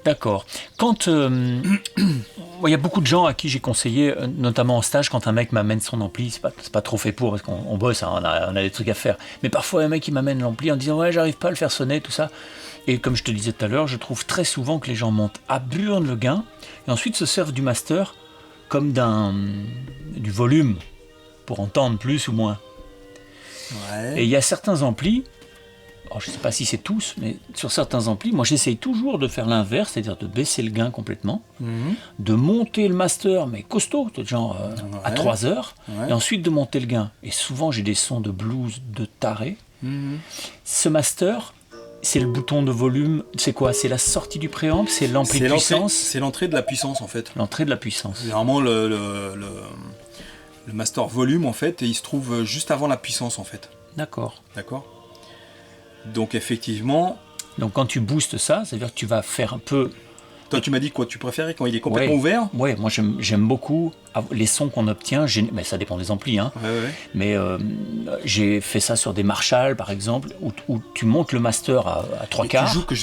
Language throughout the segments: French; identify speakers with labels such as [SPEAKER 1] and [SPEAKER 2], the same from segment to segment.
[SPEAKER 1] D'accord. Quand il y a beaucoup de gens à qui j'ai conseillé, notamment en stage, quand un mec m'amène son ampli, c'est pas trop fait pour, parce qu'on bosse, hein, on a des trucs à faire. Mais parfois, un mec il m'amène l'ampli en disant ouais, j'arrive pas à le faire sonner, tout ça. Et comme je te disais tout à l'heure, je trouve très souvent que les gens montent à burne le gain et ensuite se servent du master comme du volume pour entendre plus ou moins.
[SPEAKER 2] Ouais.
[SPEAKER 1] Et il y a certains amplis. Alors, je ne sais pas si c'est tous, mais sur certains amplis, moi j'essaye toujours de faire l'inverse, c'est-à-dire de baisser le gain complètement, de monter le master, mais costaud, genre à 3 heures, et ensuite de monter le gain. Et souvent j'ai des sons de blues de taré. Ce master, c'est le bouton de volume, c'est quoi? C'est la sortie du préamp, c'est l'ampli de puissance?
[SPEAKER 2] C'est l'entrée de la puissance en fait.
[SPEAKER 1] L'entrée de la puissance.
[SPEAKER 2] C'est vraiment le master volume en fait, et il se trouve juste avant la puissance en fait.
[SPEAKER 1] D'accord.
[SPEAKER 2] Donc effectivement...
[SPEAKER 1] Donc quand tu boostes ça, c'est-à-dire que tu vas faire un peu...
[SPEAKER 2] Toi tu m'as dit quoi? Tu préférais quand il est complètement ouvert?
[SPEAKER 1] Ouais, moi j'aime beaucoup les sons qu'on obtient, mais ça dépend des amplis, hein.
[SPEAKER 2] Ouais.
[SPEAKER 1] Mais j'ai fait ça sur des Marshall par exemple, où tu montes le master à 3/4.
[SPEAKER 2] Tu joues que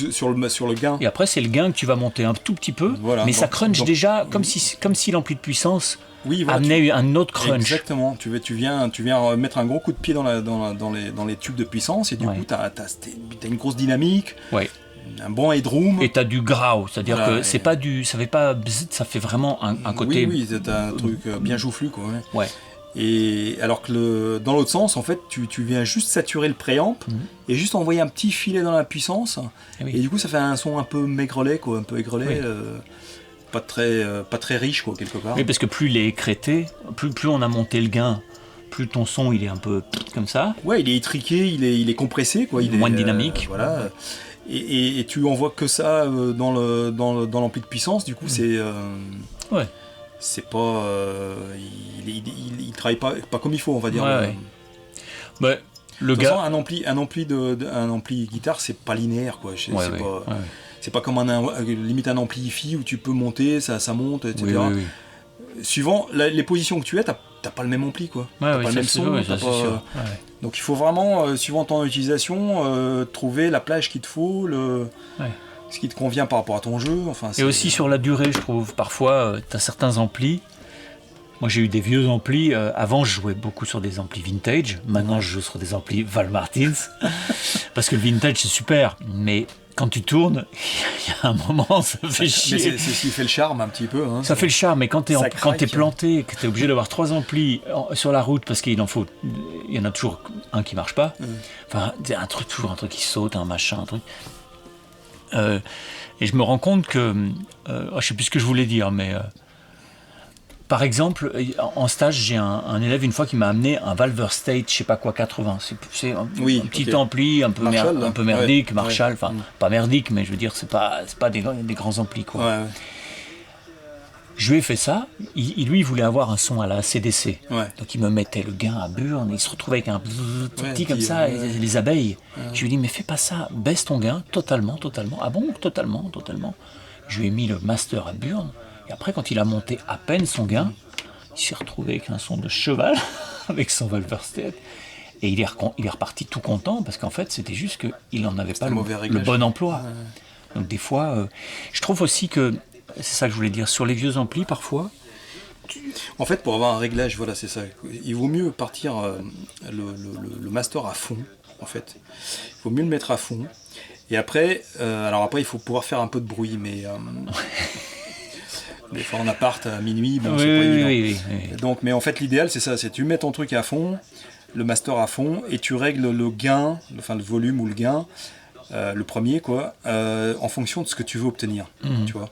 [SPEAKER 2] sur le gain.
[SPEAKER 1] Et après c'est le gain que tu vas monter un tout petit peu, mais ça crunch déjà comme si l'ampli de puissance amenait un autre crunch.
[SPEAKER 2] Exactement, tu viens mettre un gros coup de pied dans les tubes de puissance, et du coup t'as une grosse dynamique, un bon headroom.
[SPEAKER 1] Et t'as du grau, c'est-à-dire que c'est pas ça fait pas bzzz, ça fait vraiment un côté...
[SPEAKER 2] Oui, t'as un truc bien joufflu quoi.
[SPEAKER 1] Ouais.
[SPEAKER 2] Et alors que dans l'autre sens, en fait, tu viens juste saturer le préamp et juste envoyer un petit filet dans la puissance, et du coup ça fait un son un peu maigrelet quoi, un peu aigrelet. Pas très riche quoi, quelque part.
[SPEAKER 1] Oui, parce que plus il est écrété, plus on a monté le gain, plus ton son il est un peu comme ça.
[SPEAKER 2] Ouais, il est étriqué, il est compressé quoi, il est
[SPEAKER 1] moins dynamique.
[SPEAKER 2] Voilà. Et tu envoies que ça dans l'ampli de puissance, du coup c'est pas il travaille pas comme il faut, on va dire.
[SPEAKER 1] Ouais. Le
[SPEAKER 2] de toute
[SPEAKER 1] gars,
[SPEAKER 2] façon, un ampli guitare, c'est pas linéaire quoi. C'est pas comme limite un ampli hi-fi où tu peux monter, ça monte, etc.
[SPEAKER 1] Oui.
[SPEAKER 2] Suivant les positions que tu es, t'as pas le même ampli quoi. T'as pas le même son. Donc il faut vraiment, suivant ton utilisation, trouver la plage qu'il te faut, ce qui te convient par rapport à ton jeu. Enfin,
[SPEAKER 1] et aussi sur la durée, je trouve. Parfois, t'as certains amplis. Moi, j'ai eu des vieux amplis. Avant, je jouais beaucoup sur des amplis vintage. Maintenant, je joue sur des amplis Val Martins. Parce que le vintage, c'est super. Mais quand tu tournes, il y a un moment, ça fait chier.
[SPEAKER 2] Mais c'est ce qui fait le charme un petit peu. Hein,
[SPEAKER 1] ça fait le charme, mais quand t'es planté, que t'es obligé d'avoir 3 amplis sur la route, parce qu'il y en a toujours un qui marche pas. Enfin, toujours un truc qui saute, un machin, un truc. Et je me rends compte que, je sais plus ce que je voulais dire, mais par exemple, en stage, j'ai un élève une fois qui m'a amené un Valver State, je sais pas quoi, 80. C'est un petit ampli, un peu merdique, Marshall, enfin pas merdique, mais je veux dire, c'est pas des grands amplis quoi.
[SPEAKER 2] Ouais.
[SPEAKER 1] Je lui ai fait ça, lui il voulait avoir un son à la CDC. Donc il me mettait le gain à burne, il se retrouvait avec un petit comme ça, les abeilles. Je lui ai dit, mais fais pas ça, baisse ton gain totalement. Ah bon, totalement. Je lui ai mis le master à burne. Et après, quand il a monté à peine son gain, il s'est retrouvé avec un son de cheval, avec son Wolverstedt. Et il est reparti tout content, parce qu'en fait, c'était juste qu'il n'en avait pas le bon emploi. Donc des fois, je trouve aussi que, c'est ça que je voulais dire, sur les vieux amplis, parfois...
[SPEAKER 2] En fait, pour avoir un réglage, voilà, c'est ça. Il vaut mieux partir le master à fond, en fait. Il vaut mieux le mettre à fond. Et après, il faut pouvoir faire un peu de bruit, mais... Des fois en appart à minuit, c'est pas évident.
[SPEAKER 1] Oui.
[SPEAKER 2] Donc, mais en fait l'idéal c'est ça, c'est tu mets ton truc à fond, le master à fond, et tu règles le gain, le volume ou le gain, le premier quoi, en fonction de ce que tu veux obtenir, tu vois.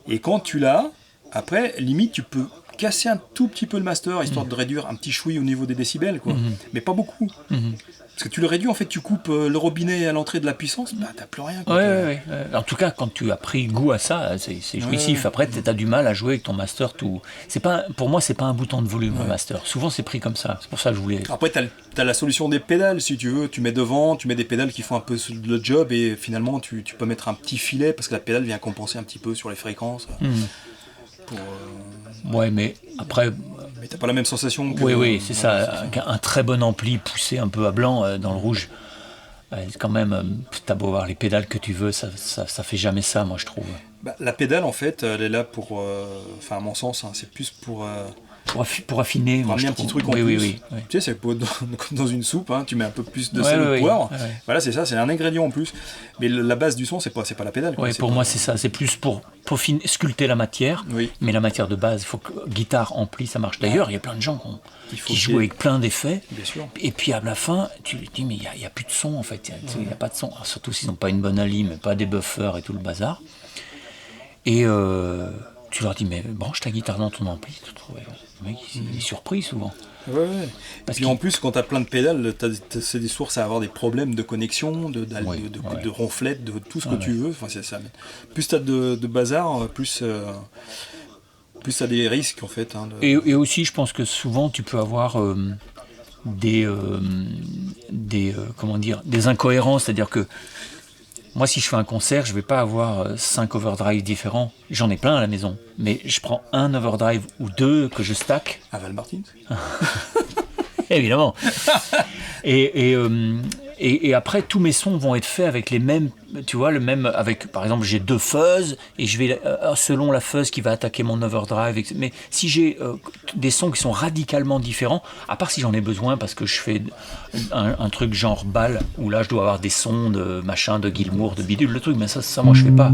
[SPEAKER 2] Et quand tu l'as, après limite tu peux casser un tout petit peu le master histoire de réduire un petit chouï au niveau des décibels quoi, mais pas beaucoup. Parce que tu le réduis, en fait, tu coupes le robinet à l'entrée de la puissance, t'as plus rien. Quoi.
[SPEAKER 1] Ouais. En tout cas, quand tu as pris goût à ça, c'est jouissif. Après, t'as du mal à jouer avec ton master. Pour moi, c'est pas un bouton de volume, le master. Souvent, c'est pris comme ça. C'est pour ça que je voulais...
[SPEAKER 2] Après, t'as la solution des pédales, si tu veux. Tu mets devant, tu mets des pédales qui font un peu le job, et finalement, tu peux mettre un petit filet, parce que la pédale vient compenser un petit peu sur les fréquences.
[SPEAKER 1] Ouais, mais après...
[SPEAKER 2] Mais t'as pas la même sensation que...
[SPEAKER 1] Oui, c'est ça. Un très bon ampli poussé un peu à blanc dans le rouge. Quand même, t'as beau avoir les pédales que tu veux, ça fait jamais ça, moi, je trouve.
[SPEAKER 2] La pédale, en fait, elle est là pour... à mon sens, c'est plus pour
[SPEAKER 1] affiner.
[SPEAKER 2] Pour amener un petit truc en plus.
[SPEAKER 1] Oui.
[SPEAKER 2] Tu sais, c'est comme dans une soupe, tu mets un peu plus de sel ou de poivre. Voilà, c'est ça, c'est un ingrédient en plus. Mais la base du son, c'est pas la pédale.
[SPEAKER 1] Oui, pour moi, c'est ça. C'est plus pour sculpter la matière. Oui. Mais la matière de base, il faut que guitare, ampli, ça marche. D'ailleurs, il y a plein de gens qui jouent avec plein d'effets.
[SPEAKER 2] Bien sûr.
[SPEAKER 1] Et puis à la fin, tu lui dis, mais il n'y a plus de son, en fait. Il n'y a pas de son. Alors, surtout s'ils n'ont pas une bonne alim, pas des buffers et tout le bazar. Et tu leur dis, mais branche ta guitare dans ton ampli. Le mec, il est surpris souvent.
[SPEAKER 2] Ouais. Et puis en plus, quand tu as plein de pédales, c'est des sources à avoir des problèmes de connexion, de ronflettes, de tout ce que tu veux. Enfin, ça. Plus tu as de bazar, plus tu as des risques en fait.
[SPEAKER 1] Et aussi, je pense que souvent, tu peux avoir des incohérences. C'est-à-dire que moi, si je fais un concert, je ne vais pas avoir 5 overdrive différents. J'en ai plein à la maison. Mais je prends un overdrive ou 2 que je stack.
[SPEAKER 2] À Val Martin.
[SPEAKER 1] Évidemment. Et après, tous mes sons vont être faits avec les mêmes, tu vois, avec, par exemple, j'ai 2 fuzz, et je vais, selon la fuzz qui va attaquer mon overdrive, mais si j'ai des sons qui sont radicalement différents, à part si j'en ai besoin, parce que je fais un truc genre balle, où là, je dois avoir des sons de machin, de Gilmour, de bidule, le truc, mais ça moi, je fais pas.